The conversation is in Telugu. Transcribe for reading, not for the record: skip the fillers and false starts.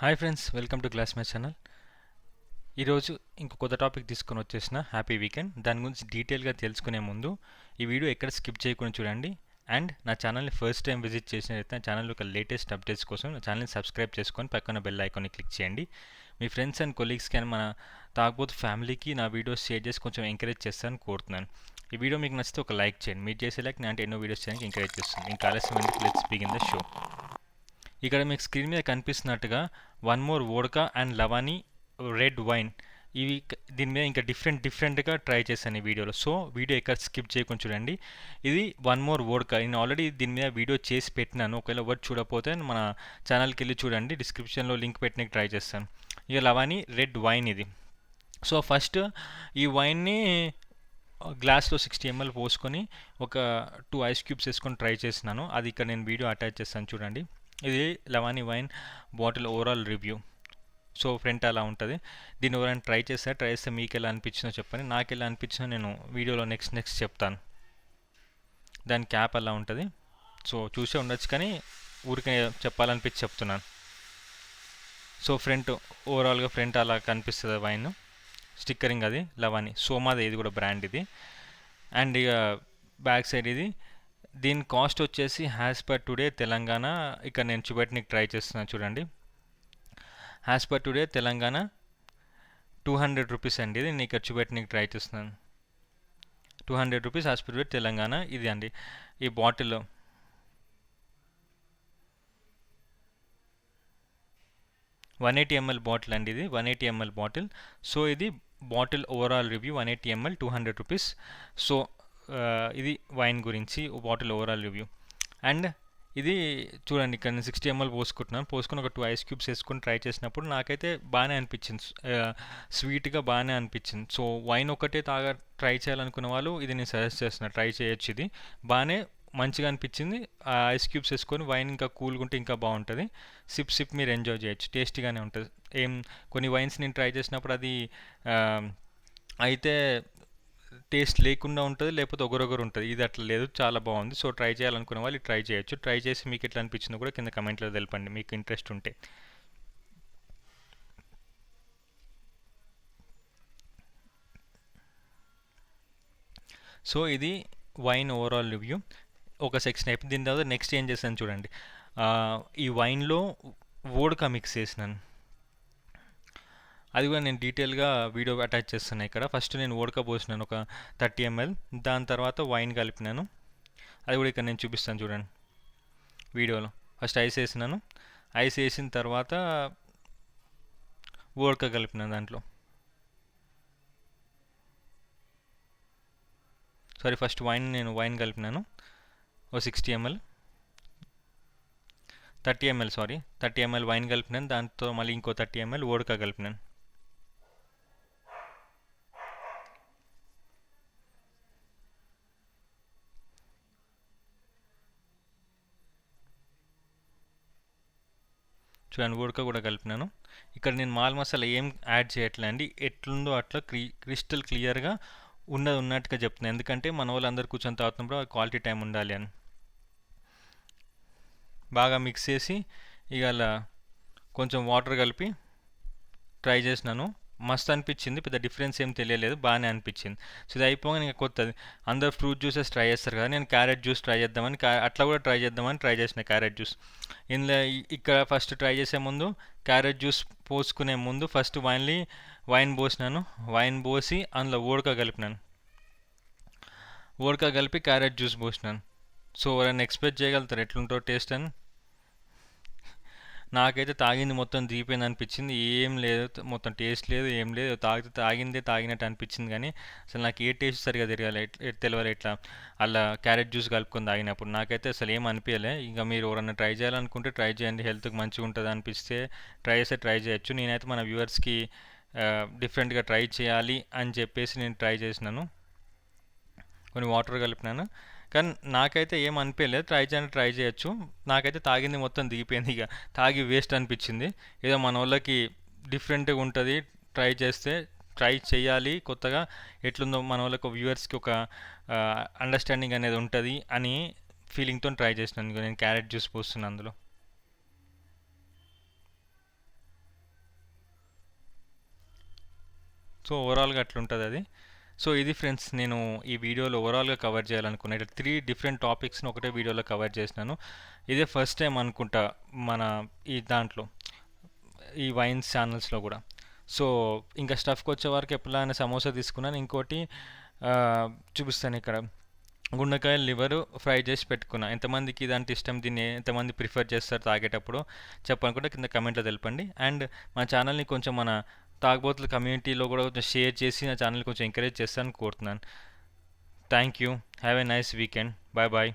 Hi friends, welcome to glass match channel. ఈరోజు ఇంకో కొత్త టాపిక్ తీసుకొని వచ్చేసిన హ్యాపీ వీకెండ్. దాని గురించి డీటెయిల్గా తెలుసుకునే ముందు ఈ వీడియో ఎక్కడ స్కిప్ చేయకుండా చూడండి. అండ్ నా ఛానల్ని ఫస్ట్ టైం విజిట్ చేసినట్లయితే నా ఛానల్ ఒక లేటెస్ట్ అప్డేట్స్ కోసం నా ఛానల్ని సబ్స్క్రైబ్ చేసుకొని పక్కన బెల్ ఐకాన్ని క్లిక్ చేయండి. మీ ఫ్రెండ్స్ అండ్ కొలీగ్స్కి అని మన తాగబోతు ఫ్యామిలీకి నా వీడియోస్ షేర్ చేసి కొంచెం ఎంకరేజ్ చేస్తానని కోరుతున్నాను. ఈ వీడియో మీకు నచ్చితే ఒక లైక్ చేయండి. మీరు చేసే లైక్ అంటే ఎన్నో వీడియోస్ చేయడానికి ఎంకరేజ్ చేస్తుంది. ఇంకా ఆలస్యం ఎందుకు, లెట్స్ బిగిన్ ద షో. ఇక్కడ మీకు స్క్రీన్ మీద కనిపిస్తున్నట్టుగా one more vodka and Lavani red wine, ఇవి దీని మీద ఇంకా డిఫరెంట్గా ట్రై చేశాను ఈ వీడియోలో. సో వీడియో ఎక్కడ స్కిప్ చేయకుండా చూడండి. ఇది వన్ మోర్ వోడ్కా, నేను ఆల్రెడీ దీని మీద వీడియో చేసి పెట్టినాను. ఒకవేళ ఎవరు చూడకపోతే మన ఛానల్కి వెళ్ళి చూడండి, డిస్క్రిప్షన్లో లింక్ పెట్టడానికి ట్రై చేస్తాను. ఇక లవానీ రెడ్ వైన్ ఇది. సో ఫస్ట్ ఈ వైన్ని గ్లాస్లో 60 ml పోసుకొని ఒక 2 ఐస్ క్యూబ్స్ వేసుకొని ట్రై చేసినాను. అది ఇక్కడ నేను వీడియో అటాచ్ చేస్తాను చూడండి. ఇది Lavani wine bottle overall review. So front అలా ఉంటుంది. దీన్ని ఎవరైనా ట్రై చేస్తే మీకు ఎలా అనిపించిందో చెప్పండి. నాకు ఎలా అనిపించిందో నేను వీడియోలో నెక్స్ట్ చెప్తాను. దాని క్యాప్ అలా ఉంటుంది. సో చూసే ఉండొచ్చు, కానీ ఊరికే చెప్పాలనిపించి చెప్తున్నాను. సో ఓవరాల్గా ఫ్రంట్ అలా కనిపిస్తుంది వైన్. స్టిక్కరింగ్ అది లవానీ సోమాది, ఇది కూడా బ్రాండ్ ఇది. అండ్ ఇక బ్యాక్ సైడ్ ఇది. దీని కాస్ట్ వచ్చేసి హ్యాస్ పర్ టుడే తెలంగాణ, ఇక్కడ నేను చూపెట్టడానికి ట్రై చేస్తున్నాను చూడండి. Has per today Telangana 200 rupees అండి. ఇది నేను ఇక్కడ చూపెట్టడానికి ట్రై చేస్తున్నాను. 200 rupees has per today Telangana. ఇది అండి ఈ బాటిల్. వన్ 180 ml బాటిల్ అండి ఇది, 180 ml బాటిల్. సో ఇది bottle overall review 180 ml 200 rupees. So ఇది వైన్ గురించి బాటిల్ ఓవరాల్ రివ్యూ. అండ్ ఇది చూడండి, ఇక్కడ నేను 60 ml పోసుకుని ఒక 2 ఐస్ క్యూబ్స్ వేసుకొని ట్రై చేసినప్పుడు నాకైతే బాగానే అనిపించింది, స్వీట్గా బాగానే అనిపించింది. సో వైన్ ఒకటే ట్రై చేయాలనుకున్న వాళ్ళు ఇది నేను సజెస్ట్ చేస్తున్నాను, ట్రై చేయొచ్చు. ఇది బాగానే మంచిగా అనిపించింది. ఐస్ క్యూబ్స్ వేసుకొని వైన్ ఇంకా కూల్గా ఉంటే ఇంకా బాగుంటుంది. సిప్ మీరు ఎంజాయ్ చేయొచ్చు, టేస్టీగానే ఉంటుంది. కొన్ని వైన్స్ నేను ట్రై చేసినప్పుడు అది అయితే టేస్ట్ లేకుండా ఉంటుంది, లేకపోతే ఒకరొకరు ఉంటుంది. ఇది అట్లా లేదు, చాలా బాగుంది. సో ట్రై చేయాలనుకునే వాళ్ళు ట్రై చేయొచ్చు. ట్రై చేసి మీకు ఎట్లా అనిపించిందో కూడా కింద కమెంట్లో తెలపండి, మీకు ఇంట్రెస్ట్ ఉంటే. సో ఇది వైన్ ఓవరాల్ రివ్యూ ఒక సెక్షన్ అయిపోయింది. దీని తర్వాత నెక్స్ట్ ఏం చేశాను చూడండి. ఈ వైన్లో వోడ్కా మిక్స్ చేసినాను. అది కూడా నేను డీటెయిల్గా వీడియో అటాచ్ చేస్తున్నాను ఇక్కడ. ఫస్ట్ నేను వోడ్కా పోసినాను ఒక 30 ml. దాని తర్వాత వైన్ కలిపినాను. అది కూడా ఇక్కడ నేను చూపిస్తాను చూడండి వీడియోలో. ఫస్ట్ ఐస్ వేసినాను. ఐస్ వేసిన తర్వాత వోడ్కా కలిపినాను దాంట్లో. ఫస్ట్ నేను వైన్ కలిపినాను ఓ 60 ml, 30 ml 30 ml వైన్ కలిపినాను. దాంతో మళ్ళీ ఇంకో 30 ml వోడ్కా కలిపినాను. చూడండి వోడ్కా కూడా కలిపినాను. ఇక్కడ నేను మాల్ మసాలా ఏం యాడ్ చేయట్లే అండి, ఎట్లుందో అట్లా క్రిస్టల్ క్లియర్గా ఉన్నట్టుగా చెప్తున్నాను. ఎందుకంటే మన వాళ్ళు అందరు కూర్చొని తాగుతున్నప్పుడు క్వాలిటీ టైం ఉండాలి అని. బాగా మిక్స్ చేసి ఇక అలా కొంచెం వాటర్ కలిపి ట్రై చేసినాను. మస్తు అనిపించింది, పెద్ద డిఫరెన్స్ ఏం తెలియలేదు, బాగానే అనిపించింది. సో ఇది అయిపోగానే ఇంకా కొత్తది, అందరు ఫ్రూట్ జ్యూసెస్ ట్రై చేస్తారు కదా, నేను క్యారెట్ జ్యూస్ ట్రై చేద్దామని అట్లా కూడా ట్రై చేసిన క్యారెట్ జ్యూస్. ఇందులో ఇక్కడ ఫస్ట్ ట్రై చేసే ముందు క్యారెట్ జ్యూస్ పోసుకునే ముందు ఫస్ట్ వైన్ పోసినాను. వైన్ పోసి అందులో వోడ్కా కలిపి క్యారెట్ జ్యూస్ పోసినాను. సో ఎవరైనా ఎక్స్పెక్ట్ చేయగలుగుతారు ఎట్లుంటో టేస్ట్ అని. నాకైతే తాగింది మొత్తం దిగిపోయింది అనిపించింది. ఏం లేదు, మొత్తం టేస్ట్ లేదు, ఏం లేదు. తాగినట్టు అనిపించింది, కానీ అసలు నాకు ఏ టేస్ట్ సరిగా తెలియదు ఇట్లా అలా క్యారెట్ జ్యూస్ కలుపుకొని తాగినప్పుడు. నాకైతే అసలు ఏం అనిపించలే. ఇంకా మీరు ఎవరన్నా ట్రై చేయాలనుకుంటే ట్రై చేయండి, హెల్త్కి మంచిగా ఉంటుంది అనిపిస్తే ట్రై చేయొచ్చు. నేనైతే మన వ్యూవర్స్కి డిఫరెంట్గా ట్రై చేయాలి అని చెప్పేసి నేను ట్రై చేసినాను. కొన్ని వాటర్ కలిపినాను, కానీ నాకైతే ఏం అనిపించలేదు. ట్రై చేయొచ్చు. నాకైతే తాగింది మొత్తం దిగిపోయింది, ఇక తాగి వేస్ట్ అనిపించింది. ఏదో మన వాళ్ళకి డిఫరెంట్గా ఉంటుంది, ట్రై చేయాలి కొత్తగా, ఎట్లుందో మన వాళ్ళకి వ్యూవర్స్కి ఒక అండర్స్టాండింగ్ అనేది ఉంటుంది అని ఫీలింగ్తో ట్రై చేసినాను. నేను క్యారెట్ జ్యూస్ పోస్తున్నాను అందులో. సో ఓవరాల్గా అట్లుంటుంది అది. సో ఇది ఫ్రెండ్స్, నేను ఈ వీడియోలో ఓవరాల్గా కవర్ చేయాలనుకున్నా. ఇట్లా 3 డిఫరెంట్ టాపిక్స్ని ఒకటే వీడియోలో కవర్ చేసినాను. ఇదే ఫస్ట్ టైం అనుకుంటా మన ఈ దాంట్లో, ఈ వైన్స్ ఛానల్స్లో కూడా. సో ఇంకా స్టఫ్కి వచ్చే వరకు ఎప్పుడైనా సమోసా తీసుకున్నాను. ఇంకోటి చూపిస్తాను ఇక్కడ, గుండెకాయ లివర్ ఫ్రై చేసి పెట్టుకున్నా. ఎంతమందికి ఇదంటే ఇష్టం, దీన్ని ఎంతమంది ప్రిఫర్ చేస్తారు తాగేటప్పుడు చెప్పనుకుంటే కింద కమెంట్లో తెలపండి. అండ్ మా ఛానల్ని కొంచెం మన తాగబోతుల కమ్యూనిటీలో కూడా కొంచెం షేర్ చేసి నా ఛానల్ని కొంచెం ఎంకరేజ్ చేస్తానని కోరుతున్నాను. Thank you. Have a nice weekend. Bye bye.